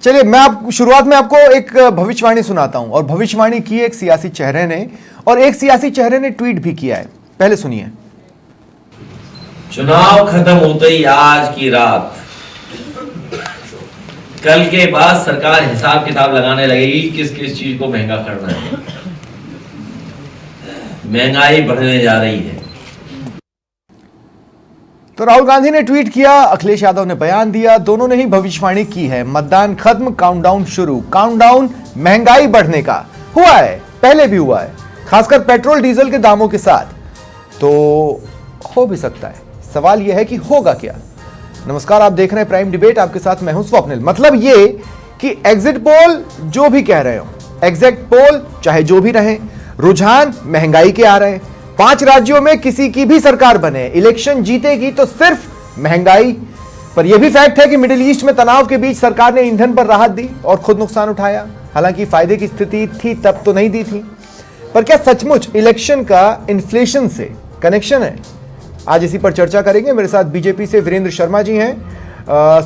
चलिए, मैं आप शुरुआत में आपको एक भविष्यवाणी सुनाता हूं, और भविष्यवाणी की एक सियासी चेहरे ने, और एक सियासी चेहरे ने ट्वीट भी किया है। पहले सुनिए। चुनाव खत्म होते ही आज की रात, कल के बाद सरकार हिसाब किताब लगाने लगेगी किस किस चीज को महंगा करना है। महंगाई बढ़ने जा रही है। तो राहुल गांधी ने ट्वीट किया, अखिलेश यादव ने बयान दिया, दोनों ने ही भविष्यवाणी की है। मतदान खत्म, काउंटडाउन शुरू। काउंटडाउन महंगाई बढ़ने का हुआ है, पहले भी हुआ है, खासकर पेट्रोल डीजल के दामों के साथ। तो हो भी सकता है। सवाल यह है कि होगा क्या। नमस्कार, आप देख रहे हैं प्राइम डिबेट, आपके साथ मैं हूं स्वप्निल। मतलब ये कि एग्जिट पोल जो भी कह रहे हो, एग्जिट पोल चाहे जो भी रहे, रुझान महंगाई के आ रहे हैं। 5 राज्यों में किसी की भी सरकार बने, इलेक्शन जीतेगी तो सिर्फ महंगाई पर। यह भी फैक्ट है कि मिडिल ईस्ट में तनाव के बीच सरकार ने ईंधन पर राहत दी और खुद नुकसान उठाया। हालांकि फायदे की स्थिति थी तब तो नहीं दी थी। पर क्या सचमुच इलेक्शन का इन्फ्लेशन से कनेक्शन है? आज इसी पर चर्चा करेंगे। मेरे साथ बीजेपी से वीरेंद्र शर्मा जी हैं,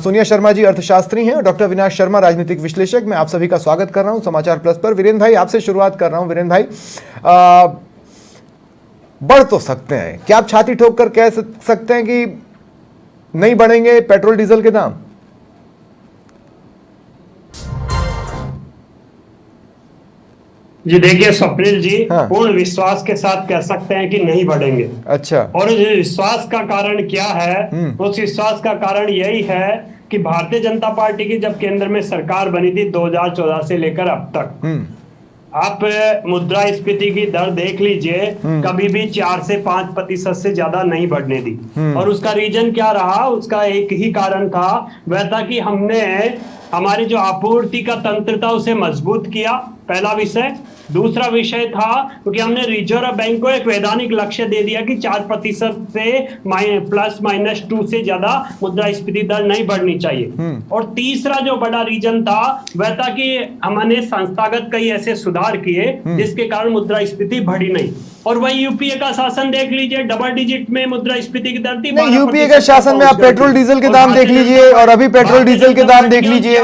सोनिया शर्मा जी अर्थशास्त्री हैं, और डॉक्टर विनाश शर्मा राजनीतिक विश्लेषक। मैं आप सभी का स्वागत कर रहा हूं समाचार प्लस पर। वीरेंद्र भाई, आपसे शुरुआत कर रहा हूं। वीरेंद्र भाई, बढ़ तो सकते हैं, क्या आप छाती ठोक कर कह सकते हैं कि नहीं बढ़ेंगे पेट्रोल डीजल के दाम? जी देखिए स्वप्निल जी, हाँ। पूर्ण विश्वास के साथ कह सकते हैं कि नहीं बढ़ेंगे। अच्छा। और उस विश्वास का कारण क्या है? उस विश्वास का कारण यही है कि भारतीय जनता पार्टी की जब केंद्र में सरकार बनी थी 2014 से लेकर अब तक, आप मुद्रास्फीति की दर देख लीजिए, कभी भी 4 से 5% से ज्यादा नहीं बढ़ने दी। और उसका रीजन क्या रहा? उसका एक ही कारण था, वह था कि हमने हमारी जो आपूर्ति का तंत्र था उसे मजबूत किया, पहला विषय। दूसरा विषय था क्योंकि हमने रिजर्व बैंक को एक वैधानिक लक्ष्य दे दिया कि 4% से ±2 से ज्यादा मुद्रास्फीति दर नहीं बढ़नी चाहिए। और तीसरा जो बड़ा रीजन था वह था कि हमने संस्थागत कई ऐसे सुधार किए जिसके कारण मुद्रास्फीति बढ़ी नहीं। और वही यूपीए का शासन देख लीजिए, डबल डिजिट में मुद्रास्फीति की दर थी। यूपीए के शासन में आप पेट्रोल डीजल के दाम देख लीजिए, और अभी पेट्रोल डीजल के दाम देख लीजिए।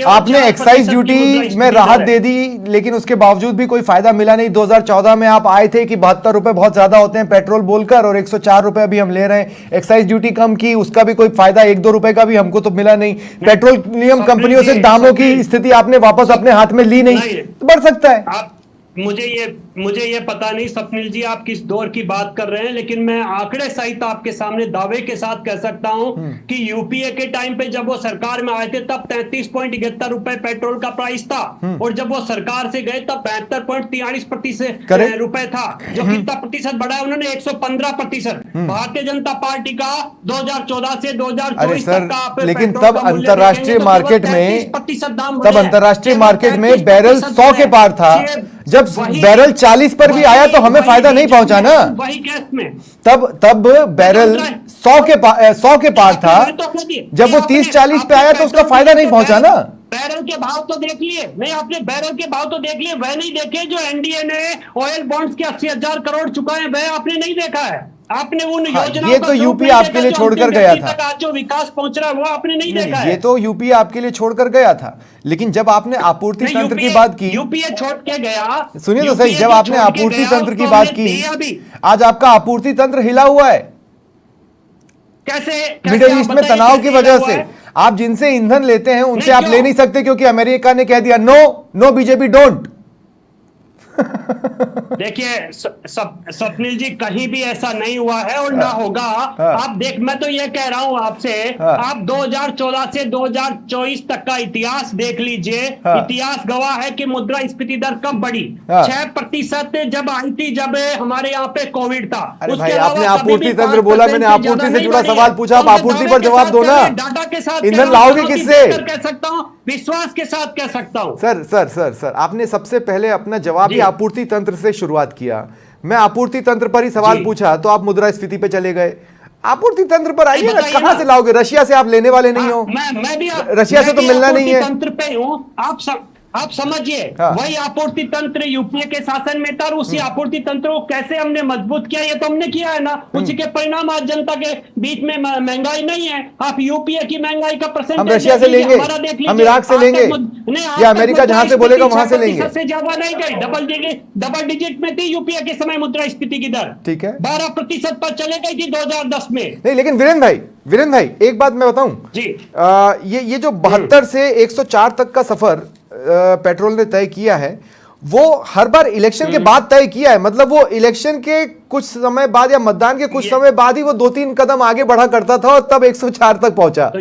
आपने एक्साइज ड्यूटी में राहत दे दी, लेकिन उसके बावजूद भी कोई फायदा मिला नहीं। 2014 में आप आए थे कि 72 रुपए बहुत ज्यादा होते हैं पेट्रोल बोलकर, और 104 रुपए अभी हम ले रहे हैं। एक्साइज ड्यूटी कम की, उसका भी कोई फायदा 1-2 रुपए का भी हमको तो मिला नहीं। पेट्रोलियम कंपनियों से दामों की स्थिति आपने वापस अपने हाथ में ली नहीं, तो बढ़ सकता है। मुझे ये पता नहीं स्वप्निल जी आप किस दौर की बात कर रहे हैं, लेकिन मैं आंकड़े सहित आपके सामने दावे के साथ कह सकता हूं कि यूपीए के टाइम पे जब वो सरकार में आए थे तब 33.71 रुपए पेट्रोल का प्राइस था, और जब वो सरकार से गए तब 72.43% रुपए था। जो कितना प्रतिशत बढ़ा है उन्होंने? 115%। भारतीय जनता पार्टी का 2014 से 2024 तक का, लेकिन तब अंतरराष्ट्रीय मार्केट में, तब अंतरराष्ट्रीय मार्केट में बैरल 100 के पार था। जब बैरल 40 पर भी आया तो हमें फायदा नहीं पहुंचा ना। वही केस में तब बैरल 100 के पार था। जब वो 30-40 पे आया तो उसका फायदा नहीं पहुंचा ना। बैरल के भाव तो देख लिए, नहीं आपने बैरल के भाव तो देख लिए, वह नहीं देखे जो एनडीए ने ऑयल बॉन्ड्स के 80,000 करोड़ चुकाए, वह आपने नहीं देखा है। आपने उन योजनाओं ये तो यूपी आपके लिए छोड़कर गया था। जो विकास पहुंच रहा है वो आपने नहीं देखा है। ये तो यूपी आपके लिए छोड़कर गया था, लेकिन जब आपने आपूर्ति तंत्र की बात की, यूपीए छोड़ के गया। सुनिए तो सही, जब आपने आपूर्ति तंत्र की बात की, आज आपका आपूर्ति तंत्र हिला हुआ है। कैसे? मिडिल ईस्ट में तनाव की वजह से आप जिनसे ईंधन लेते हैं उनसे आप ले नहीं सकते, क्योंकि अमेरिका ने कह दिया नो बीजेपी डोंट। देखिए स्वप्निल जी, कहीं भी ऐसा नहीं हुआ है और ना होगा। आप मैं तो ये कह रहा हूं आपसे, आप 2014 से 2024 तक का इतिहास देख लीजिए। इतिहास गवाह है कि मुद्रास्फीति दर कब बढ़ी। 6% जब आई थी, जब हमारे यहाँ पे कोविड था। भाई, आपने आपूर्ति तंत्र बोला, मैंने आपूर्ति से जुड़ा सवाल पूछा, आप आपूर्ति पर जवाब दो ना। डाटा के साथ ईंधन लाओगे किससे? कह सकता हूँ, विश्वास के साथ कह सकता हूँ। सर, आपने सबसे पहले अपना जवाब ही आपूर्ति तंत्र से शुरुआत किया। मैं आपूर्ति तंत्र पर ही सवाल पूछा तो आप मुद्रास्फीति पे चले गए। आपूर्ति तंत्र पर आइए ना, कहां से लाओगे? रशिया से आप लेने वाले नहीं हो। मैं भी रशिया से तो मिलना नहीं है। तंत्र पे हूं। आप समझिए, हाँ। वही आपूर्ति तंत्र यूपीए के शासन में था और उसी आपूर्ति तंत्र को कैसे हमने मजबूत किया, ये तो हमने किया है ना। उसी के परिणाम आज जनता के बीच में महंगाई नहीं है। आप यूपीए की महंगाई का परसेंटेज हम रशिया से लेंगे, हम इराक से लेंगे, या अमेरिका जहां से बोलेगा वहां से लेंगे। से ज्यादा नहीं गई, डबल डिजिट में थी यूपीए के समय मुद्रास्फीति की दर। ठीक है, 12% पर चले गई थी 2010 में। नहीं लेकिन वीरेंद्र भाई एक बात मैं बताऊं जी, ये जो 72 से 104 तक का सफर पेट्रोल ने तय किया है, वो हर बार इलेक्शन के बाद तय किया है। मतलब वो इलेक्शन के कुछ समय बाद या मतदान के कुछ समय बाद ही वो 2-3 कदम आगे बढ़ा करता था और तब 104 तक पहुंचा। तो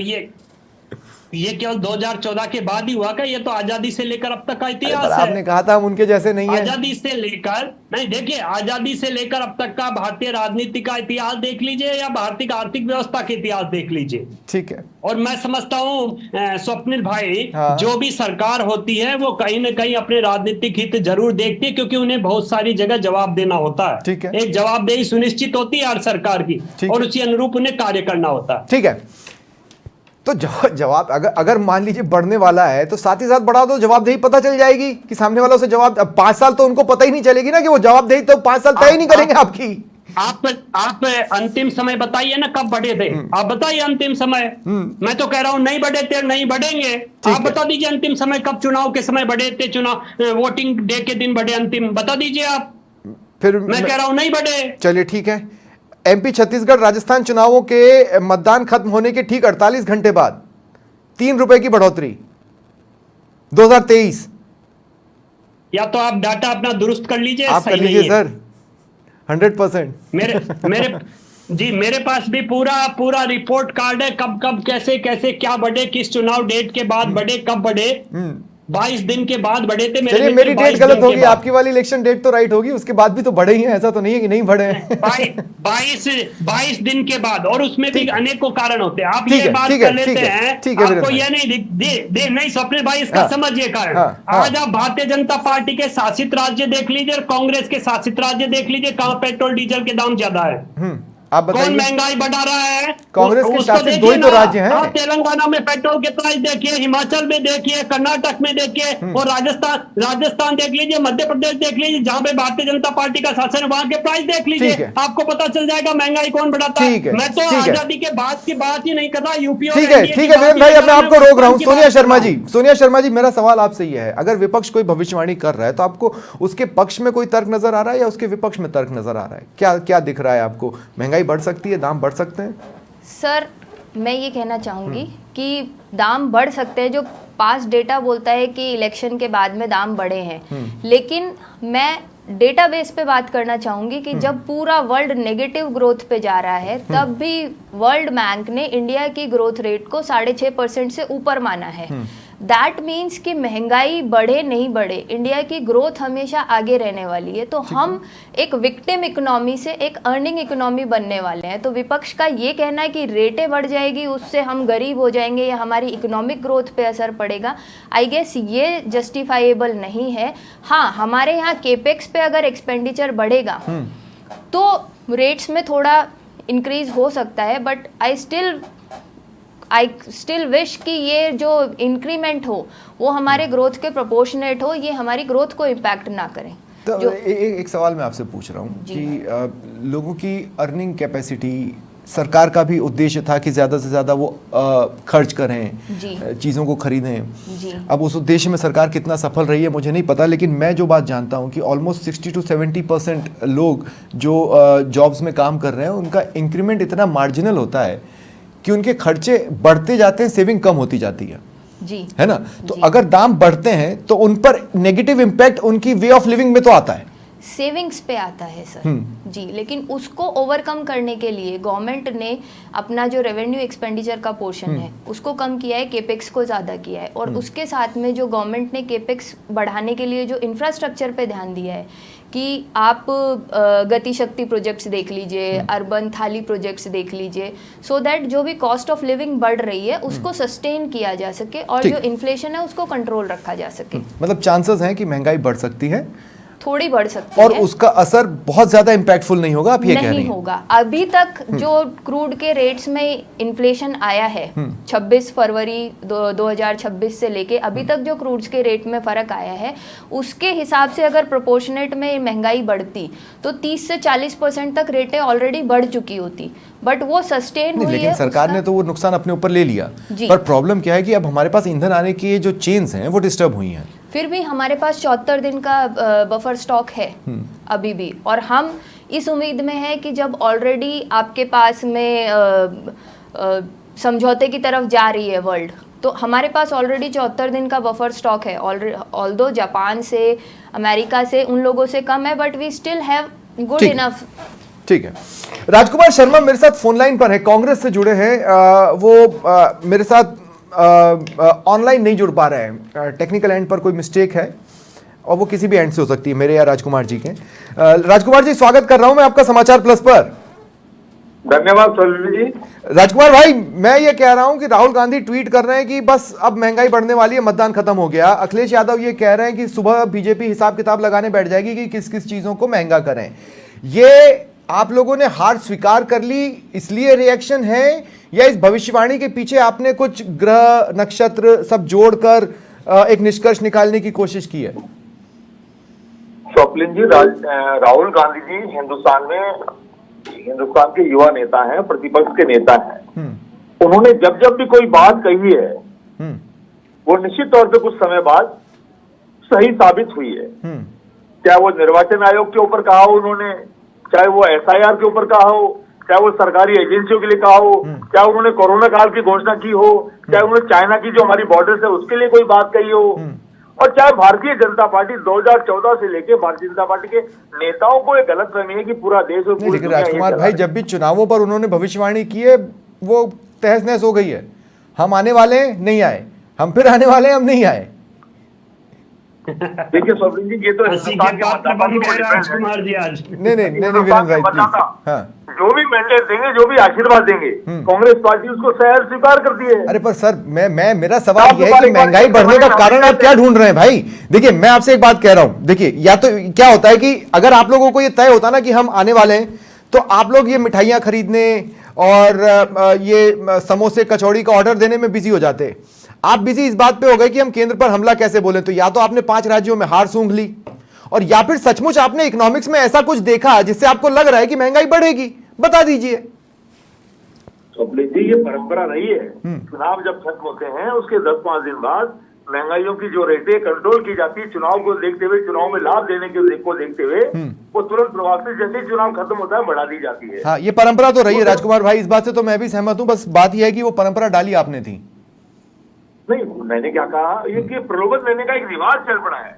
ये केवल 2014 के बाद ही हुआ क्या? ये तो आजादी से लेकर अब तक का इतिहास है। आपने कहा था हम उनके जैसे नहीं है। आजादी से लेकर, नहीं देखिए, आजादी से लेकर अब तक का भारतीय राजनीति का इतिहास देख लीजिए या भारतीय आर्थिक व्यवस्था के इतिहास देख लीजिए। ठीक है, और मैं समझता हूं स्वप्निल भाई, हाँ। जो भी सरकार होती है वो कहीं ना कहीं अपने राजनीतिक हित जरूर देखती है, क्योंकि उन्हें बहुत सारी जगह जवाब देना होता है। ठीक है। एक जवाबदेही सुनिश्चित होती है हर सरकार की, और उसी अनुरूप उन्हें कार्य करना होता है। ठीक है, तो जवाब अगर मान लीजिए बढ़ने वाला है तो साथ ही साथ बढ़ा दो, जवाबदेही पता चल जाएगी कि सामने वाला उसे जवाब। अब 5 साल तो उनको पता ही नहीं चलेगी ना कि वो जवाबदेही तो 5 साल तय ही नहीं करेंगे आपकी। आप अंतिम समय बताइए ना, कब बढ़े थे? आप बताइए अंतिम समय। मैं तो कह रहा हूं नहीं बढ़े थे, नहीं बढ़ेंगे। आप बता दीजिए अंतिम समय कब, चुनाव के समय बढ़े थे, चुनाव वोटिंग डे के दिन बढ़े, अंतिम बता दीजिए आप। फिर मैं कह रहा हूं नहीं बढ़े। चलिए ठीक है, एमपी, छत्तीसगढ़, राजस्थान चुनावों के मतदान खत्म होने के ठीक 48 घंटे बाद 3 रुपए की बढ़ोतरी 2023। या तो आप डाटा अपना दुरुस्त कर लीजिए, आप कर लीजिए सर, 100%। मेरे पास भी पूरा रिपोर्ट कार्ड है, कब कब कैसे कैसे क्या बढ़े, किस चुनाव डेट के बाद बढ़े, कब बढ़े। 22 दिन के बाद बढ़े थे चलिए, मेरी डेट गलत होगी, आपकी वाली इलेक्शन डेट तो राइट होगी, उसके बाद भी तो बढ़े ही हैं, ऐसा तो नहीं है कि नहीं बढ़े हैं। 22 दिन के बाद, और उसमें भी अनेकों कारण होते हैं। आप ये बात कर लेते हैं, आपको ये नहीं नहीं स्वप्निल भाई, इसका समझिए कारण। आज आप भारतीय जनता पार्टी के शासित राज्य देख लीजिए और कांग्रेस के शासित राज्य देख लीजिए, कहां पेट्रोल डीजल के दाम ज्यादा है। आप बताइए, कौन महंगाई बढ़ा रहा है? कांग्रेस के शासित 2 ही तो राज्य हैं। तेलंगाना में पेट्रोल के प्राइस देखिए, हिमाचल में देखिए, कर्नाटक में देखिए, और राजस्थान देख लीजिए, मध्य प्रदेश देख लीजिए, जहां पे भारतीय जनता पार्टी का शासन है, वहां के प्राइस देख लीजिए, आपको पता चल जाएगा महंगाई कौन बढ़ाता है। मैं तो आजादी के बाद की बात ही नहीं कर रहा, यूपी। ठीक है वीरेंद्र भाई, अब मैं आपको रोक रहा हूं। सोनिया शर्मा जी, मेरा सवाल आपसे यह है, अगर विपक्ष कोई भविष्यवाणी कर रहा है तो आपको उसके पक्ष में कोई तर्क नजर आ रहा है या उसके विपक्ष में तर्क नजर आ रहा है? क्या दिख रहा है आपको? महंगाई बढ़ सकती है, दाम बढ़ सकते हैं? सर, मैं ये कहना चाहूँगी कि दाम बढ़ सकते हैं। जो पास्ट डेटा बोलता है कि इलेक्शन के बाद में दाम बढ़े हैं, लेकिन मैं डेटाबेस पे बात करना चाहूँगी कि जब पूरा वर्ल्ड नेगेटिव ग्रोथ पे जा रहा है, तब भी वर्ल्ड बैंक ने इंडिया की ग्रोथ रेट को 6.5% से ऊपर माना है। दैट मीन्स कि महंगाई बढ़े नहीं बढ़े, इंडिया की ग्रोथ हमेशा आगे रहने वाली है। तो हम एक विक्टिम इकोनॉमी से एक अर्निंग इकोनॉमी बनने वाले हैं। तो विपक्ष का ये कहना है कि रेटें बढ़ जाएगी, उससे हम गरीब हो जाएंगे या हमारी इकोनॉमिक ग्रोथ पे असर पड़ेगा, आई गेस ये जस्टिफाइएबल नहीं है। हाँ, हमारे यहाँ केपेक्स पे अगर एक्सपेंडिचर बढ़ेगा तो रेट्स में थोड़ा इंक्रीज हो सकता है, बट आई स्टिल विश कि ये जो इंक्रीमेंट हो वो हमारे ग्रोथ के प्रोपोर्शनेट हो, ये हमारी ग्रोथ को इम्पैक्ट ना करें। तो एक सवाल मैं आपसे पूछ रहा हूँ कि लोगों की अर्निंग कैपेसिटी, सरकार का भी उद्देश्य था कि ज़्यादा से ज़्यादा वो खर्च करें, चीज़ों को खरीदें। अब उस उद्देश्य में सरकार कितना सफल रही है मुझे नहीं पता, लेकिन मैं जो बात जानता हूँ कि ऑलमोस्ट 60 to 70% लोग जो जॉब्स में काम कर रहे हैं, उनका इंक्रीमेंट इतना मार्जिनल होता है कि उनके खर्चे बढ़ते जाते हैं, सेविंग कम होती जाती है, है ना? तो अगर दाम बढ़ते हैं तो उन पर नेगेटिव इम्पैक्ट उनकी वे ऑफ लिविंग में तो आता है, सेविंग्स पे आता है सर। जी, लेकिन उसको ओवरकम करने के लिए गवर्नमेंट ने अपना जो रेवेन्यू एक्सपेंडिचर का पोर्शन है उसको कम किया है, केपेक्स को ज़्यादा किया है, और उसके साथ में जो गवर्नमेंट ने केपेक्स बढ़ाने के लिए जो इंफ्रास्ट्रक्चर पे ध्यान दिया है कि आप गति शक्ति प्रोजेक्ट्स देख लीजिए, अर्बन थाली प्रोजेक्ट्स देख लीजिए, सो दैट जो भी कॉस्ट ऑफ लिविंग बढ़ रही है उसको सस्टेन किया जा सके और जो इन्फ्लेशन है उसको कंट्रोल रखा जा सके। मतलब चांसेस हैं कि महंगाई बढ़ सकती है, थोड़ी बढ़ सकती और है। उसका असर बहुत ज्यादा इम्पैक्टफुल नहीं होगा, आप ये कह रही नहीं हैं? होगा। अभी तक जो क्रूड के रेट्स में इन्फ्लेशन आया है 26 फरवरी 2026 से लेके अभी तक जो क्रूड्स के रेट में फर्क आया है, उसके हिसाब से अगर प्रोपोर्शनेट में महंगाई बढ़ती तो 30 से 40% तक रेटें ऑलरेडी बढ़ चुकी होती, बट वो सस्टेन नहीं, हुई लेकिन है। सरकार ने तो वो नुकसान अपने ऊपर ले लिया। जी। पर प्रॉब्लम क्या है कि अब हमारे पास ईंधन आने की जो चेन्स हैं वो डिस्टर्ब हुई हैं। फिर भी हमारे पास 74 दिन का बफर स्टॉक है अभी भी, और हम इस उम्मीद में है कि जब ऑलरेडी आपके पास में समझौते की तरफ जा रही है वर्ल्ड, तो हमारे पास ऑलरेडी 74 दिन का बफर स्टॉक है। ऑल्दो जापान से, अमेरिका से, उन लोगों से कम है, but we still have good ठीक। इनफ। ठीक है, राजकुमार शर्मा मेरे साथ फोन लाइन पर है, कांग्रेस से जुड़े हैं। वो मेरे साथ ऑनलाइन नहीं जुड़ पा रहे हैं, टेक्निकल एंड पर कोई मिस्टेक है, और वो किसी भी एंड से हो सकती है, मेरे या राजकुमार जी के। राजकुमार जी, स्वागत कर रहा हूं मैं आपका समाचार प्लस पर। धन्यवाद सोलवी जी। राजकुमार भाई, मैं ये कह रहा हूं कि राहुल गांधी ट्वीट कर रहे हैं कि बस अब महंगाई बढ़ने वाली है, मतदान खत्म हो गया। अखिलेश यादव ये कह रहे हैं कि सुबह बीजेपी हिसाब किताब लगाने बैठ जाएगी कि किस किस चीजों को महंगा करें। ये आप लोगों ने हार स्वीकार कर ली, इसलिए रिएक्शन है, या इस भविष्यवाणी के पीछे आपने कुछ ग्रह नक्षत्र सब जोड़कर एक निष्कर्ष निकालने की कोशिश की है? स्वप्निल जी, राहुल गांधी जी हिंदुस्तान के युवा नेता हैं, प्रतिपक्ष के नेता हैं। उन्होंने जब जब भी कोई बात कही है वो निश्चित तौर पे कुछ समय बाद सही साबित हुई है। चाहे वो निर्वाचन आयोग के ऊपर कहा हो उन्होंने, चाहे वो एसआईआर के ऊपर कहा हो, चाहे वो सरकारी एजेंसियों के लिए कहा हो, चाहे उन्होंने कोरोना काल की घोषणा की हो, चाहे उन्होंने चाइना की जो हमारी बॉर्डर है उसके लिए कोई बात कही हो, और चाहे भारतीय जनता पार्टी 2014 से लेके भारतीय जनता पार्टी के नेताओं को एक गलतफहमी है कि पूरा देश और पूरी लेकिन दुनिया राजकुमार एक भाई, जगह जब भी चुनावों पर उन्होंने भविष्यवाणी की है वो तहस नहस हो गई है। हम आने वाले हैं, नहीं आए, हम फिर आने वाले हैं, हम नहीं आए। देखिए स्वप्निल जी, ये तो हंसी के पात्र बन गए राजकुमार जी आज। नहीं वीरेंद्र भाई प्लीज। हाँ, जो भी मैंडेट देंगे, जो भी आशीर्वाद देंगे, कांग्रेस पार्टी उसको सहर्ष स्वीकार करती है। अरे पर सर, मैं मेरा सवाल यह है कि महंगाई बढ़ने का कारण आप क्या ढूंढ रहे हैं भाई? देखिए, मैं आपसे एक बात कह रहा हूं, देखिए, या तो क्या होता है कि अगर आप लोगों को ये तय होता ना कि हम आने वाले हैं, तो आप लोग ये मिठाइयां खरीदने और ये समोसे कचौड़ी का ऑर्डर देने में बिजी हो जाते। आप बिजी इस बात पे हो गए कि हम केंद्र पर हमला कैसे बोले। तो या तो आपने 5 राज्यों में हार सूंघ ली, और या फिर सचमुच आपने इकोनॉमिक्स में ऐसा कुछ देखा जिससे आपको लग रहा है कि महंगाई बढ़ेगी। बता दीजिए। स्वप्निल जी, ये परंपरा रही है, चुनाव जब खत्म होते हैं उसके 10-5 दिन बाद महंगाइयों की जो रेटें कंट्रोल की जाती है, चुनाव को देखते हुए, चुनाव में लाभ देने को देखते हुए, वो तुरंत प्रभाव से जैसे ही चुनाव खत्म होता है बढ़ा दी जाती है। हाँ, ये परंपरा तो रही है राजकुमार भाई, इस बात से तो मैं भी सहमत हूं। बस बात यह है कि वो परंपरा डाली आपने थी। नहीं, मैंने क्या कहा, ये कि प्रलोभन देने का एक रिवाज चल पड़ा है।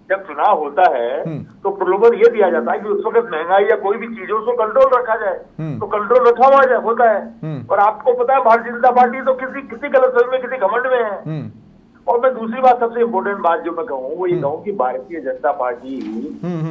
जब चुनाव होता है तो प्रलोभन ये दिया जाता है कि उस वक्त महंगाई या कोई भी चीजों को कंट्रोल रखा जाए, तो कंट्रोल रखा हुआ होता है। और आपको पता है भारतीय जनता पार्टी तो किसी गलतफहमी में, किसी घमंड में है। और मैं दूसरी बात, सबसे इम्पोर्टेंट बात जो मैं कहूँ वो ये कहूँ कि भारतीय जनता पार्टी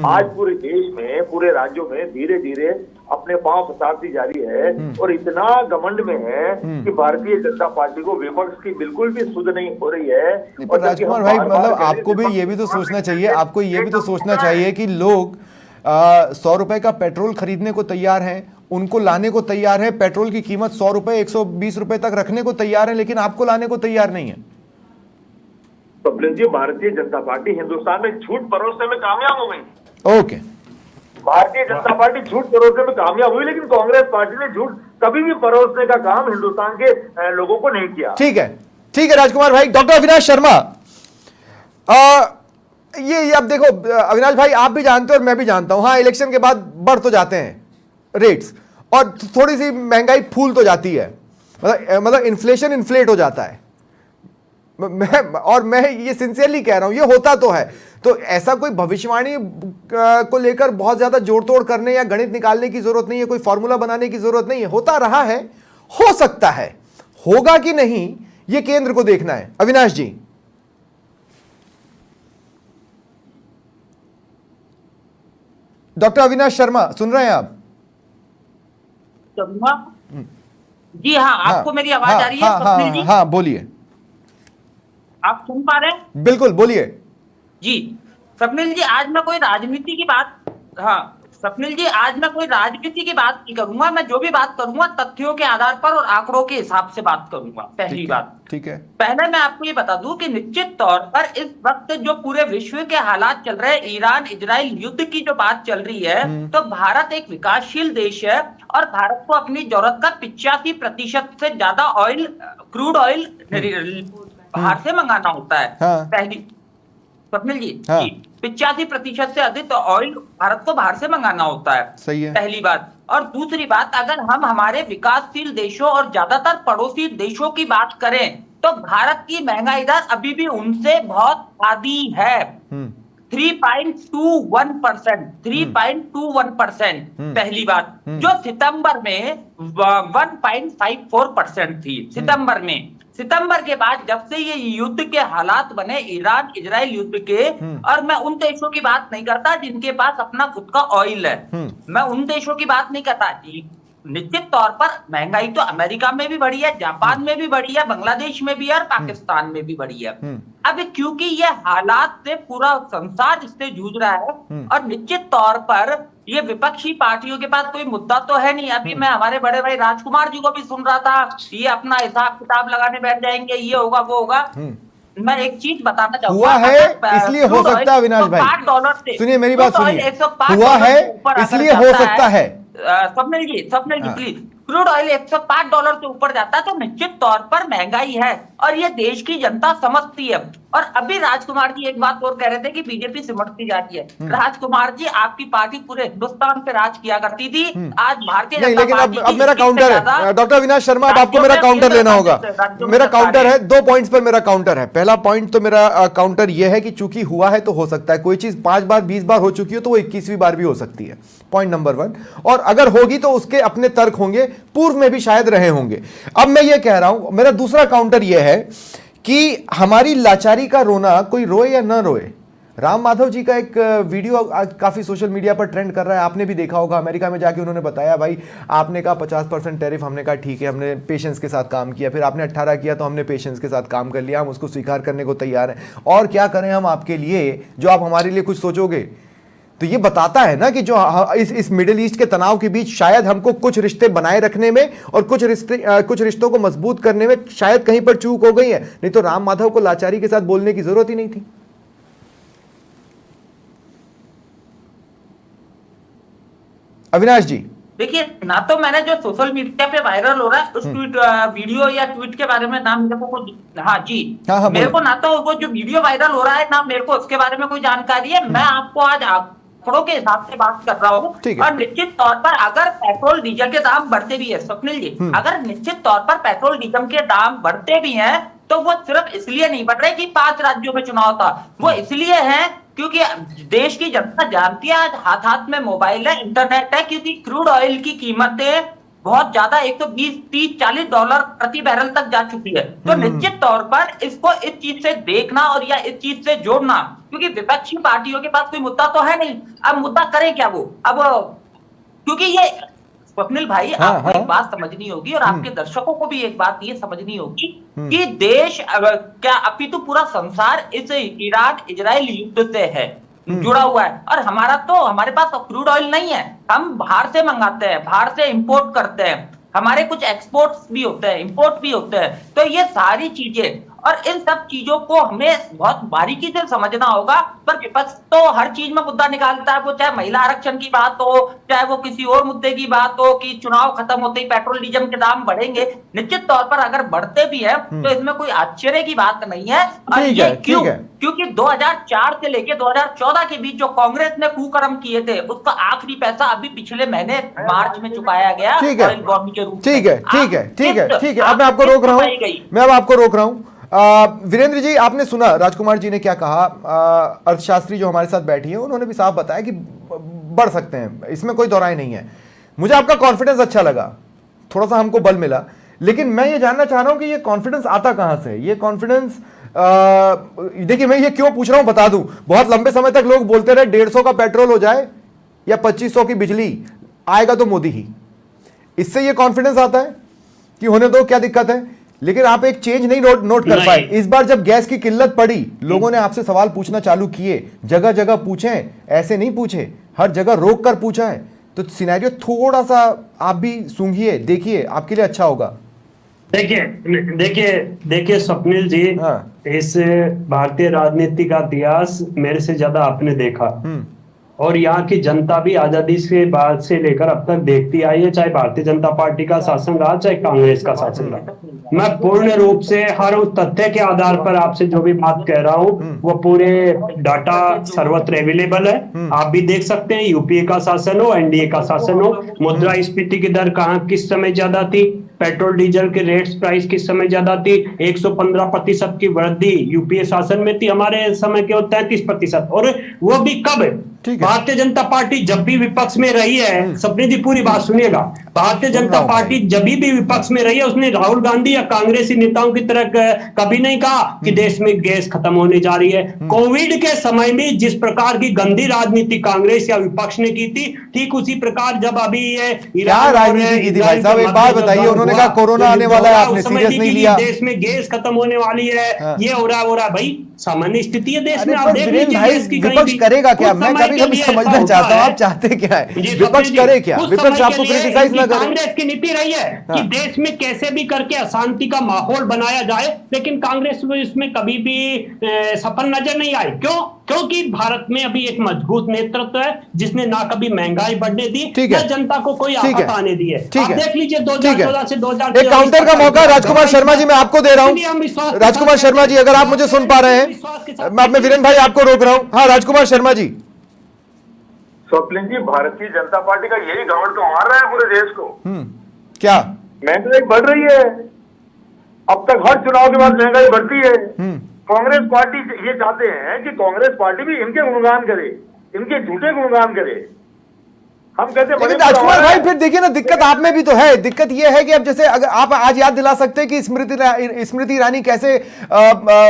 आज पूरे देश में, पूरे राज्यों में धीरे धीरे अपने पांव पसारती जा रही है, और इतना घमंड में है कि भारतीय जनता पार्टी को विपक्ष की बिल्कुल भी सुध नहीं हो रही है। और राजकुमार भाई, मतलब आपको भी ये भी तो सोचना चाहिए, आपको ये भी तो सोचना चाहिए कि लोग 100 रुपए का पेट्रोल खरीदने को तैयार हैं, उनको लाने को तैयार है। पेट्रोल की कीमत 100 रुपए 120 रुपए तक रखने को तैयार है, लेकिन आपको लाने को तैयार नहीं है। स्वप्निल जी, भारतीय जनता पार्टी हिंदुस्तान में झूठ परोसने में कामयाब हो गई। ओके, भारतीय जनता पार्टी झूठ परोसने में कामयाब हुई, लेकिन कांग्रेस पार्टी ने झूठ कभी भी परोसने का काम हिंदुस्तान के लोगों को नहीं किया। ठीक है राजकुमार भाई। डॉक्टर अविनाश शर्मा, ये अब देखो अविनाश भाई, आप भी जानते हो और मैं भी जानता हूं, हाँ, इलेक्शन के बाद बढ़ तो जाते हैं रेट्स, और थोड़ी सी महंगाई फूल तो जाती है, मतलब इन्फ्लेशन इन्फ्लेट हो जाता है। मैं ये सिंसियरली कह रहा हूं, ये होता तो है। तो ऐसा कोई भविष्यवाणी को लेकर बहुत ज्यादा जोड़ तोड़ करने या गणित निकालने की जरूरत नहीं है, कोई फॉर्मूला बनाने की जरूरत नहीं है। होता रहा है, हो सकता है, होगा कि नहीं ये केंद्र को देखना है। अविनाश जी, डॉक्टर अविनाश शर्मा, सुन रहे हैं आप? जी हाँ, आपको मेरी आवाज आ रही है? स्वप्निल जी, हाँ, बोलिए। आप सुन पा रहे हैं? बिल्कुल, बोलिए। जी, स्वप्निल जी आज मैं कोई राजनीति की बात, हाँ स्वप्निल जी आज मैं कोई राजनीति की बात नहीं करूंगा, मैं जो भी बात करूंगा तथ्यों के आधार पर और आंकड़ों के हिसाब से बात करूंगा। पहली बात, ठीक है। पहले मैं आपको ये बता दूं कि निश्चित तौर पर इस वक्त जो पूरे विश्व के हालात चल रहे हैं, ईरान इजराइल युद्ध की जो बात चल रही है, तो भारत एक विकासशील देश है और भारत को अपनी जरूरत का 85% से ज्यादा ऑयल, क्रूड ऑयल बाहर से मंगाना होता है। पहली स्वप्निल जी, 85% से अधिक ऑयल भारत को बाहर से मंगाना होता है। सही है। पहली बात। और दूसरी बात, अगर हम हमारे विकासशील देशों और ज्यादातर पड़ोसी देशों की बात करें तो भारत की महंगाई दर अभी भी उनसे बहुत आधी है। 3.21%, 3.21%। पहली बात, जो सितंबर में 1.54% थी। सितंबर के बाद जब से ये युद्ध के हालात बने, ईरान इजराइल युद्ध के, और मैं उन देशों की बात नहीं करता जिनके पास अपना खुद का ऑयल है, मैं उन देशों की बात नहीं करता। निश्चित तौर पर महंगाई तो अमेरिका में भी बढ़ी है, जापान में भी बढ़ी है, बांग्लादेश में भी है और पाकिस्तान में भी बढ़ी है। अब क्योंकि ये हालात से पूरा संसार इससे जूझ रहा है और निश्चित तौर पर ये विपक्षी पार्टियों के पास कोई मुद्दा तो है नहीं। अभी मैं हमारे बड़े भाई राजकुमार जी को भी सुन रहा था, ये अपना हिसाब किताब लगाने बैठ जाएंगे, ये होगा वो होगा। मैं एक चीज बताना चाहूंगा, हुआ है इसलिए हो सकता है अविनाश भाई, सुनिए मेरी बात सुनिए, हुआ है इसलिए हो सकता है। स्वप्निल जी प्लीज, क्रूड ऑयल $105 से ऊपर जाता है तो निश्चित तौर पर महंगाई है और ये देश की जनता समझती है। और अभी राजकुमार जी एक बात और कह रहे थे कि बीजेपी सिमटती जाती है। राजकुमार जी, आपकी पार्टी पूरे हिंदुस्तान पे राज किया करती थी, आज भारतीय जनता लेकिन पार्टी अब मेरा काउंटर है डॉक्टर अविनाश शर्मा, अब आपको मेरा काउंटर लेना होगा। मेरा काउंटर है, 2 पॉइंट्स पर मेरा काउंटर है। पहला पॉइंट तो मेरा काउंटर यह है कि चूंकि हुआ है तो हो सकता है, कोई चीज 5 बार 20 बार हो चुकी हो तो वो 21वीं बार भी हो सकती है, पॉइंट नंबर 1। और अगर होगी तो उसके अपने तर्क होंगे, पूर्व में भी शायद रहे होंगे। अब मैं ये कह रहा हूं, मेरा दूसरा काउंटर यह है कि हमारी लाचारी का रोना कोई रोए या न रोए। राम माधव जी का एक वीडियो काफी सोशल मीडिया पर ट्रेंड कर रहा है, आपने भी देखा होगा। अमेरिका में जाके उन्होंने बताया, भाई आपने कहा 50% टैरिफ, हमने कहा ठीक है, हमने पेशेंस के साथ काम किया, फिर आपने 18 किया तो हमने पेशेंस के साथ काम कर लिया, हम उसको स्वीकार करने को तैयार हैं। और क्या करें हम आपके लिए जो आप हमारे लिए कुछ सोचोगे। तो ये बताता है ना कि जो इस मिडिल ईस्ट के तनाव के बीच शायद हमको कुछ रिश्ते बनाए रखने में और कुछ रिश्तों को मजबूत करने में शायद कहीं पर चूक हो गई है, नहीं तो राम माधव को लाचारी के साथ बोलने की जरूरत ही नहीं थी। अविनाश जी देखिए, ना तो मैंने जो सोशल मीडिया पे वायरल हो रहा है उस वीडियो या ट्वीट के बारे में ना मेरे को कुछ, हाँ जी, मेरे को ना तो वो जो वीडियो वायरल हो रहा है ना मेरे को उसके बारे में कोई जानकारी है। मैं आपको आज आंकड़ों के हिसाब से बात कर रहा हूँ। और निश्चित तौर पर अगर पेट्रोल डीजल के दाम बढ़ते भी है स्वप्निल जी, अगर निश्चित तौर पर पेट्रोल डीजल के दाम बढ़ते भी हैं तो वो सिर्फ इसलिए नहीं बढ़ रहे कि 5 राज्यों में चुनाव था, वो इसलिए है क्योंकि देश की जनता जानती है आज हाथ हाथ में मोबाइल है, इंटरनेट है, क्योंकि क्रूड ऑयल की कीमतें बहुत ज्यादा $120, $30, $40 प्रति बैरल तक जा चुकी है। तो निश्चित तौर पर इसको इस चीज से देखना और या इस चीज से जोड़ना, क्योंकि विपक्षी पार्टियों के पास कोई मुद्दा तो है नहीं। अब मुद्दा करें क्या वो, अब क्योंकि ये स्वप्निल भाई आपको एक बात समझनी होगी और आपके दर्शकों को भी एक बात ये समझनी होगी कि देश क्या अपितु पूरा संसार इस ईरान इजराइल युद्ध से है जुड़ा हुआ है। और हमारे पास क्रूड ऑयल नहीं है, हम बाहर से मंगाते हैं, बाहर से इंपोर्ट करते हैं, हमारे कुछ एक्सपोर्ट्स भी होते हैं, इंपोर्ट भी होते हैं। तो ये सारी चीजें और इन सब चीजों को हमें बहुत बारीकी से समझना होगा। पर विपक्ष तो हर चीज में मुद्दा निकालता है, वो चाहे महिला आरक्षण की बात हो, चाहे वो किसी और मुद्दे की बात हो कि चुनाव खत्म होते ही पेट्रोल डीजल के दाम बढ़ेंगे। निश्चित तौर पर अगर बढ़ते भी है तो इसमें कोई आश्चर्य की बात नहीं है। और ये क्यों? क्योंकि 2004 से लेके 2014 के बीच जो कांग्रेस ने कुकर्म किए थे उसका आखिरी पैसा अभी पिछले महीने मार्च में चुकाया गया ऑयल बॉम्ब के रूप में। ठीक है, अब मैं आपको रोक रहा हूं। वीरेंद्र जी, आपने सुना राजकुमार जी ने क्या कहा। अर्थशास्त्री जो हमारे साथ बैठी है उन्होंने भी साफ बताया कि बढ़ सकते हैं, इसमें कोई दो राय नहीं है। मुझे आपका कॉन्फिडेंस अच्छा लगा, थोड़ा सा हमको बल मिला, लेकिन मैं ये जानना चाह रहा हूं कि ये कॉन्फिडेंस आता कहां से। ये कॉन्फिडेंस देखिए, मैं ये क्यों पूछ रहा हूं बता दूं। बहुत लंबे समय तक लोग बोलते रहे 150 का पेट्रोल हो जाए या 2500 की बिजली, आएगा तो मोदी ही। इससे ये कॉन्फिडेंस आता है कि होने दो, क्या दिक्कत है। लेकिन आप एक चेंज नहीं नोट कर पाए। इस बार जब गैस की किल्लत पड़ी, लोगों ने आपसे सवाल पूछना चालू किए, जगह जगह पूछे, ऐसे नहीं पूछे, हर जगह रोक कर पूछा है। तो सिनेरियो थोड़ा सा आप भी सूंघिए, देखिए, आपके लिए अच्छा होगा। देखिए स्वप्निल जी, इस भारतीय राजनीति का इतिहास मेरे से ज्यादा आपने देखा, और यहाँ की जनता भी आजादी के बाद से लेकर अब तक देखती आई है, चाहे भारतीय जनता पार्टी का शासन रहा, चाहे कांग्रेस का शासन रहा। मैं पूर्ण रूप से हर उस तथ्य के आधार पर आपसे जो भी बात कह रहा हूँ वो पूरे डाटा सर्वत्र अवेलेबल है। आप भी देख सकते हैं, यूपीए का शासन हो, एनडीए का शासन हो, मुद्रास्फीति की दर कहाँ किस समय ज्यादा थी, पेट्रोल डीजल के रेट्स प्राइस किस समय ज्यादा थी, 115% की वृद्धि यूपीए शासन में थी, हमारे समय के 33%, और वो भी कब? भारतीय जनता पार्टी जब भी विपक्ष में रही है, सपने जी पूरी बात सुनिएगा, भारतीय जनता पार्टी जब भी विपक्ष में रही है, उसने राहुल गांधी या कांग्रेसी नेताओं की तरह कभी नहीं कहा कि देश में गैस खत्म होने जा रही है। कोविड के समय में जिस प्रकार की गंदी राजनीति कांग्रेस या विपक्ष ने की थी, ठीक उसी प्रकार जब अभी ये क्या राजनीति की थी भाई साहब, एक बात बताइए। उन्होंने कहा कोरोना आने वाला है, आपने सीरियस नहीं लिया, देश में गैस खत्म होने वाली है, ये हो रहा भाई, सामान्य स्थिति है देश में। आप देख लीजिए भाई, विपक्ष करेगा क्या? मैं कभी समझना चाहता हूँ, आप चाहते क्या है, विपक्ष करे क्या? विपक्ष आपको क्रिटिसाइज ना करे। कांग्रेस की नीति रही है कि देश में कैसे भी करके अशांति का माहौल बनाया जाए, लेकिन कांग्रेस इसमें कभी भी सफल नजर नहीं आई। क्यों? क्योंकि भारत में अभी एक मजबूत नेतृत्व है जिसने ना कभी महंगाई बढ़ने दी, ना जनता को कोई आफत आने दी है। आप देख लीजिए 2014 से 2024 एक काउंटर का मौका राजकुमार शर्मा जी मैं आपको दे रहा हूं। राजकुमार शर्मा जी, अगर आप मुझे सुन पा रहे हैं, मैं वीरेन भाई आपको रोक रहा हूं। हाँ राजकुमार शर्मा जी। स्वप्निल जी, भारतीय जनता पार्टी का यही घमंड तो मार रहा है पूरे देश को। क्या? महंगाई बढ़ रही है, अब तक हर चुनाव के बाद महंगाई बढ़ती है। कांग्रेस पार्टी ये चाहते हैं कि कांग्रेस पार्टी भी इनके गुणगान करे, इनके झूठे गुणगान करे। हम कहते हैं राजकुमार भाई, फिर देखिए ना, दिक्कत आप में भी तो है। दिक्कत ये है कि अब जैसे अगर आप आज याद दिला सकते हैं कि स्मृति ईरानी कैसे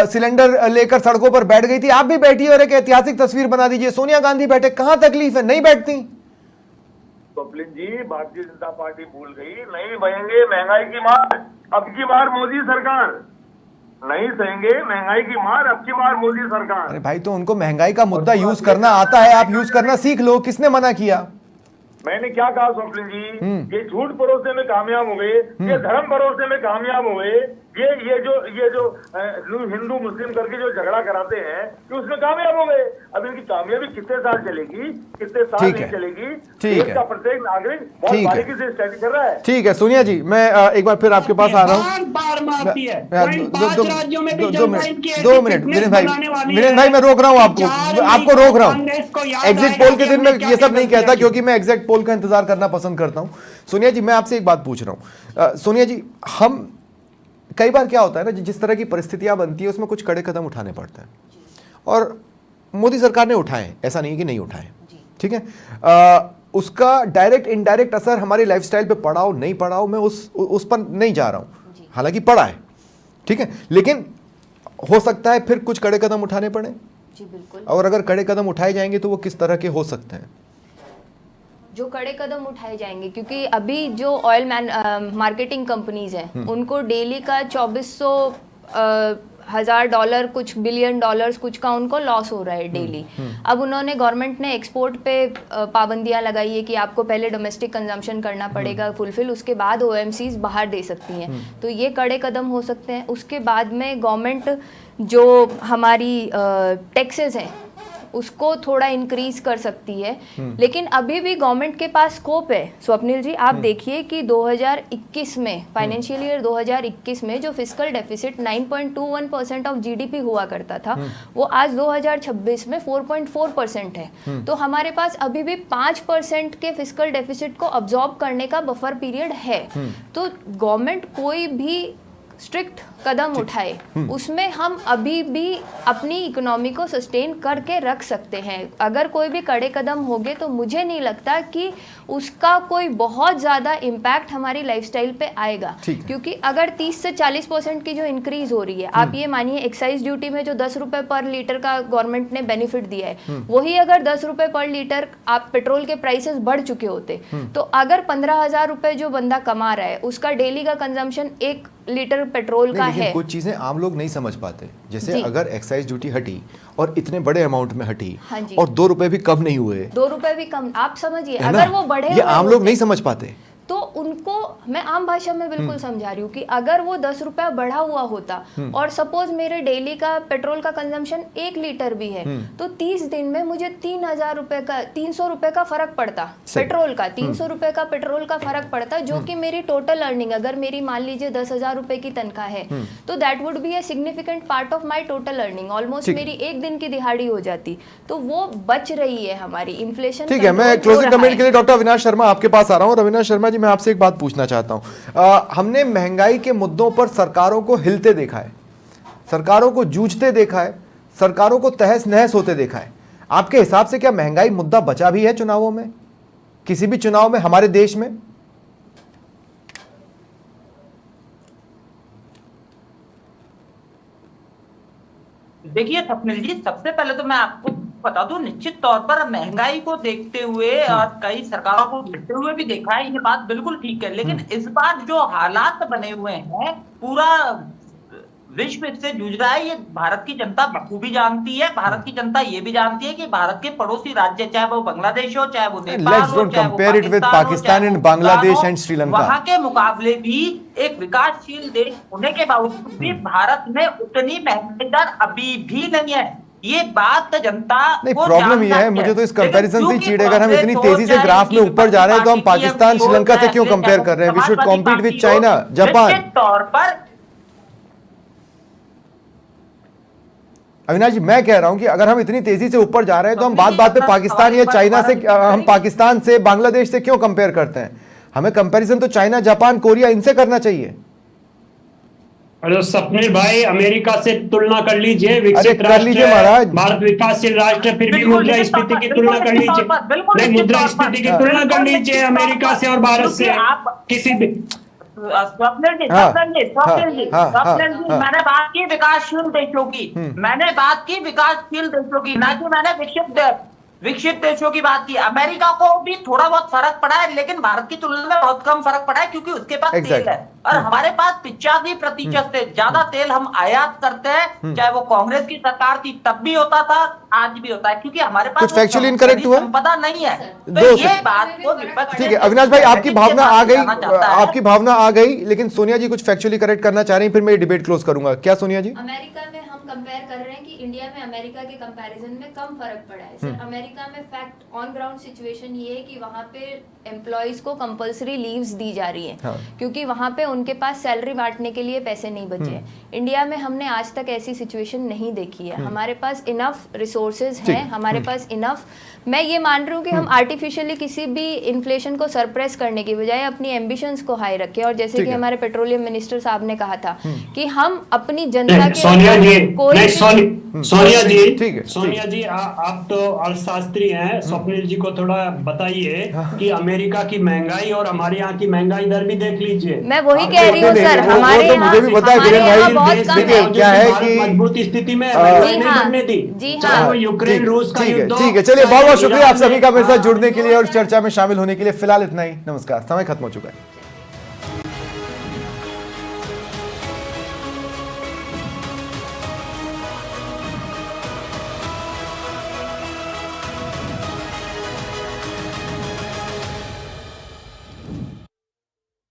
सिलेंडर लेकर सड़कों पर बैठ गई थी, आप भी बैठी और एक ऐतिहासिक तस्वीर बना दीजिए। सोनिया गांधी बैठे, कहां तकलीफ है? नहीं बैठती। स्वप्निल जी, भारतीय जनता पार्टी भूल गई, नहीं बहेंगे महंगाई की मार, अब की बार मोदी सरकार नहीं सहेंगे महंगाई की मार, अब की बार मोदी सरकार। अरे भाई, तो उनको महंगाई का मुद्दा यूज करना आता है, आप यूज करना सीख लो। किसने मना किया? मैंने क्या कहा स्वप्निल जी, ये झूठ परोसने में कामयाब हो गए, ये धर्म परोसने में कामयाब हो गए, ये जो हिंदू मुस्लिम करके जो झगड़ा कराते हैं, कि उसमें कामयाब हो गए। अब इनकी कामयाबी कितने साल चलेगी, कितने साल नहीं चलेगी, देश का प्रत्येक नागरिक बहुत बारीकी से स्टडी कर रहा है। ठीक है सोनिया जी, मैं एक बार फिर आपके पास आ रहा हूँ। 2 मिनट विरेन भाई, मैं रोक रहा हूँ आपको रोक रहा हूँ। एग्जिट पोल के दिन में ये सब नहीं कहता, क्योंकि मैं एग्जिट पोल का इंतजार करना पसंद करता हूँ। सोनिया जी, मैं आपसे एक बात पूछ रहा हूँ। सोनिया जी, हम कई बार क्या होता है ना, जिस तरह की परिस्थितियां बनती है उसमें कुछ कड़े कदम उठाने पड़ते हैं, और मोदी सरकार ने उठाए, ऐसा नहीं कि नहीं उठाए, ठीक है। उसका डायरेक्ट इनडायरेक्ट असर हमारी लाइफस्टाइल पे पड़ा हो नहीं पड़ा हो, मैं उस पर नहीं जा रहा हूं, हालांकि पड़ा है, ठीक है, लेकिन हो सकता है फिर कुछ कड़े कदम उठाने पड़े। जी बिल्कुल। और अगर कड़े कदम उठाए जाएंगे तो वो किस तरह के हो सकते हैं? जो कड़े कदम उठाए जाएंगे, क्योंकि अभी जो ऑयल मार्केटिंग कंपनीज हैं उनको डेली का 2400 $1,000 कुछ बिलियन डॉलर्स कुछ का उनको लॉस हो रहा है डेली। अब उन्होंने गवर्नमेंट ने एक्सपोर्ट पे पाबंदियां लगाई है कि आपको पहले डोमेस्टिक कंजम्पशन करना पड़ेगा फुलफिल, उसके बाद OMCs बाहर दे सकती हैं। तो ये कड़े कदम हो सकते हैं। उसके बाद में गवर्नमेंट जो हमारी टैक्सेस हैं उसको थोड़ा इंक्रीज कर सकती है, लेकिन अभी भी गवर्नमेंट के पास स्कोप है। स्वप्निल जी, आप देखिए कि 2021 में, फाइनेंशियल ईयर 2021 में जो फिस्कल डेफिसिट 9.21% ऑफ GDP हुआ करता था, वो आज 2026 में 4.4% है। तो हमारे पास अभी भी 5% के फिस्कल डेफिसिट को अब्जॉर्ब करने का बफर पीरियड है। तो गवर्नमेंट कोई भी स्ट्रिक्ट कदम उठाए, उसमें हम अभी भी अपनी इकोनॉमी को सस्टेन करके रख सकते हैं। अगर कोई भी कड़े कदम होंगे तो मुझे नहीं लगता कि उसका कोई बहुत ज़्यादा इम्पैक्ट हमारी लाइफस्टाइल पे आएगा, क्योंकि अगर 30 से 40% की जो इंक्रीज हो रही है, आप ये मानिए एक्साइज ड्यूटी में जो 10 रुपये पर लीटर का गवर्नमेंट ने बेनिफिट दिया है, वही अगर 10 रुपये पर लीटर आप पेट्रोल के प्राइसेस बढ़ चुके होते, तो अगर 15,000 रुपये जो बंदा कमा रहा है उसका डेली का कंजम्पशन एक लीटर पेट्रोल का लेकिन है। कुछ चीजें आम लोग नहीं समझ पाते, जैसे जी। अगर एक्साइज ड्यूटी हटी और इतने बड़े अमाउंट में हटी हाँ जी। और 2 रुपए भी कम नहीं हुए, 2 रुपए भी कम, आप समझिए है ना? अगर वो बढ़े ये हुए आम लोग होते, नहीं समझ पाते। तो उनको मैं आम भाषा में बिल्कुल समझा रही हूँ कि अगर वो 10 रुपया बढ़ा हुआ होता और सपोज मेरे डेली का पेट्रोल का कंजम्पशन 1 लीटर भी है, तो 30 दिन में मुझे 3,000 रुपए का 300 रुपए का फर्क पड़ता पेट्रोल का, 300 रुपए का पेट्रोल का फर्क पड़ता, जो कि मेरी टोटल अर्निंग, अगर मेरी मान लीजिए 10,000 रुपए की तनख्वाह है, तो that would be a significant part of my total earning, almost मेरी एक दिन की दिहाड़ी हो जाती, तो वो बच रही है हमारी इन्फ्लेशन। ठीक है, मैं क्लोजिंग कमेंट के लिए डॉक्टर अविनाश शर्मा आपके पास आ रहा हूँ। अविनाश शर्मा जी, मैं आपसे एक बात पूछना चाहता हूं। हमने महंगाई के मुद्दों पर सरकारों को हिलते देखा है, सरकारों को जूझते देखा है, सरकारों को तहस नहस होते देखा है। आपके हिसाब से क्या महंगाई मुद्दा बचा भी है चुनावों में, किसी भी चुनाव में हमारे देश में? देखिए स्वप्निल जी, सबसे पहले तो मैं आपको बता दूं, निश्चित तौर पर महंगाई को देखते हुए और कई सरकारों को देखते हुए भी देखा है, ये बात बिल्कुल ठीक है। लेकिन इस बार जो हालात बने हुए हैं, पूरा विश्व इससे जूझ रहा है, ये भारत की जनता बखूबी जानती है। भारत की जनता ये भी जानती है कि भारत के पड़ोसी राज्य, चाहे वो बांग्लादेश हो, चाहे वो नेपाल हो, चाहे वो पाकिस्तान एंड बांग्लादेश एंड श्रीलंका, वहां के मुकाबले भी एक विकासशील देश होने के बावजूद भी भारत में उतनी महंगाई दर अभी भी नहीं है। ये बात जनता नहीं, को प्रॉब्लम ये है, मुझे तो इस कंपैरिजन से चिढ़, अगर हम इतनी तेजी से ग्राफ में ऊपर जा रहे हैं तो हम पाकिस्तान श्रीलंका से क्यों कंपेयर कर रहे हैं? We should compete with China, Japan. तौर पर अविनाश जी, मैं कह रहा हूं कि अगर हम इतनी तेजी से ऊपर जा रहे हैं तो हम बात बात पे पाकिस्तान या चाइना से, हम पाकिस्तान से, बांग्लादेश से क्यों कंपेयर करते हैं? हमें कंपैरिजन तो चाइना, जापान, कोरिया, इनसे करना चाहिए। अरे स्वप्निल भाई, अमेरिका से तुलना कर लीजिए, अरे विकसित कर लीजिए महाराज, भारत विकासशील राष्ट्र, फिर भी मुद्रास्फीति की तुलना कर लीजिए, नहीं मुद्रास्फीति की तुलना कर लीजिए अमेरिका से और भारत से, किसी भी। स्वप्निल जी, मैंने बात की विकासशील देशों की, मैंने बात की विकासशील देशों की, ना कि मैंने विकसित देशों की बात की। अमेरिका को भी थोड़ा बहुत फर्क पड़ा है, लेकिन भारत की तुलना में बहुत कम फर्क पड़ा है, क्योंकि उसके पास तेल है और हमारे पास 85% से ज्यादा तेल हम आयात करते हैं। चाहे वो कांग्रेस की सरकार थी तब भी होता था, आज भी होता है, क्योंकि हमारे पास कुछ फैक्चुअल इनकरेक्ट हुआ, संपदा नहीं है। तो ये बात को ठीक है अविनाश भाई, आपकी भावना आ गई, आपकी भावना आ गई, लेकिन सोनिया जी कुछ फैक्चुअली करेक्ट करना चाह रही हैं, फिर मैं डिबेट क्लोज करूंगा। क्या सोनिया जी? अमेरिका में हम कंपेयर कर रहे हैं कि इंडिया में अमेरिका के कंपैरिजन में कम फर्क पड़ा है सर। अमेरिका में फैक्ट ऑन ग्राउंड सिचुएशन ये है कि वहाँ पे एम्प्लॉयज को कंपलसरी लीव्स दी जा रही है, क्योंकि वहाँ पे उनके पास सैलरी बांटने के लिए पैसे नहीं बचे हैं। इंडिया में हमने आज तक ऐसी सिचुएशन नहीं देखी है। हमारे पास इनफ रिसोर्सेज हैं, हमारे पास इनफ, मैं ये मान रही हूँ कि हम आर्टिफिशियली किसी भी इन्फ्लेशन को सरप्रेस करने की बजाय अपनी एम्बिशंस को हाई रखें, और जैसे कि हमारे पेट्रोलियम मिनिस्टर साहब ने कहा था कि हम अपनी जनता के सोनिया जी, ठीक है, सोनिया जी, आप तो अर्थशास्त्री हैं, स्वप्निल जी को थोड़ा बताइए कि अमेरिका की महंगाई और हमारे यहाँ की महंगाई दर भी देख लीजिए। मैं वही कह रही हूँ सर, हमारे यहाँ मुझे भी पता है भाई, देखिए क्या है कि मजबूत स्थिति में जी हाँ, यूक्रेन रूस का युद्ध। ठीक है, चलिए बहुत बहुत शुक्रिया आप सभी का मेरे साथ जुड़ने के लिए और चर्चा में शामिल होने के लिए। फिलहाल इतना ही, नमस्कार, समय खत्म हो चुका है।